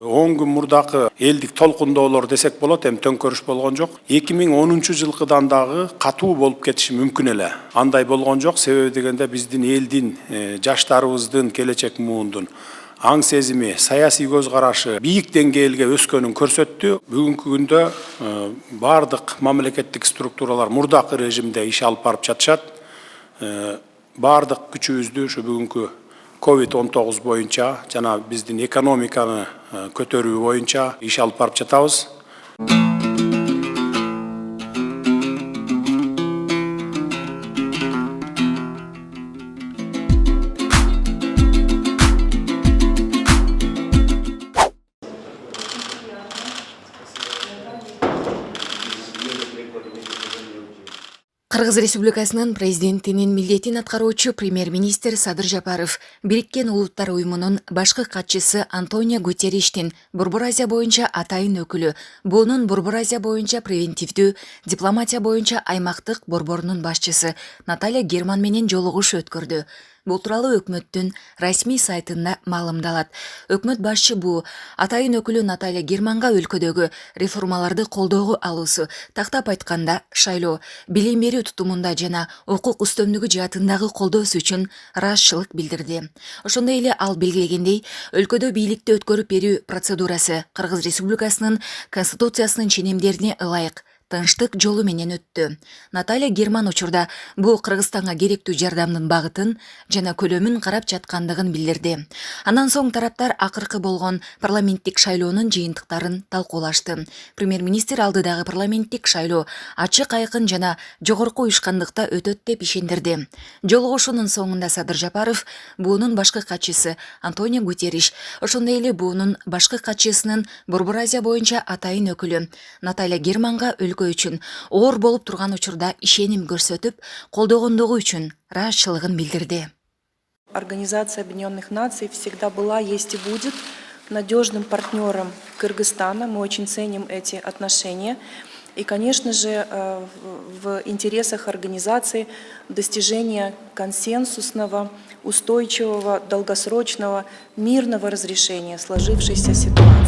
10 күн мурдакы элдик толкундоолор десек болот, эми төңкөрүш болгон жок. 2010 жылкыдан дагы катуу болуп кетиши мүмкүн эле. Андай болгон жок, себеби дегенде биздин элдин, жаштарыбыздын, келечек муундун аң сезими, саясий көз карашы бийик деңгээлге өскөнүн көрсөттү. Бүгүнкү күндө бардык мамлекеттик структуралар мурдакы режимде иш алып барып жатышат. Бардык күчүбүздү ушу бүгүнкү COVID-19 боюнча жана биздин экономиканы көтөрүү боюнча иш алып барып жатабыз. Кыргыз Республикасынын президентинин милдетин аткаруучу премьер-министр Садыр Жапаров Бириккен Улуттар уюмунун башкы катчысы Антонио Гутерриштин Борбор Азия боюнча атайын өкүлү, буунун Борбор Азия боюнча превентивдүү дипломатия боюнча аймактык борборунун башчысы Наталья Герман менен жолугуш өткөрдү. Бул тууралуу өкмөттүн расмий сайтында маалымдалат. Өкмөт башчы бул атайын өкүлү Наталья Германга өлкөдөгү реформаларды колдоого алуусу, тактап айтканда шайлоо, билим берүү тутумунда жана укук үстөмдүгү жаатындагы колдоосу үчүн ыраазычылык билдирди. Ошондой эле ал белгилегендей, өлкөдө бийликти өткөрүп берүү процедурасы Кыргыз Республикасынын конституциясынын ченемдерине ылайык тынчтык жолу менен өттү. Наталья Герман учурда бул Кыргызстанга керектүү жардамдын багытын жана көлөмүн карап жаткандыгын билдирди. Андан соң тараптар акыркы болгон парламенттик шайлоонун жыйынтыктарын талкуулашты. Премьер-министр алдыдагы парламенттик шайлоо ачык, айкын жана жогорку уюшкандыкта өтөт деп ишендирди. Жолугушуунун соңунда Садыр Жапаров буунун башкы катчысы Антонио Гутерриш, ошондой эле буунун башкы катчысынын Борбор Азия боюнча атайын өкүлү Наталья Германга үчүн оор болуп турган учурда ишеним көрсөтүп, колдогондугу үчүн ыраазычылыгын билдирди. Организация Объединенных Наций всегда была, есть и будет надежным партнером Кыргызстана. Мы очень ценим эти отношения. И, конечно же, в интересах организации достижения консенсусного, устойчивого, долгосрочного, мирного разрешения сложившейся ситуации.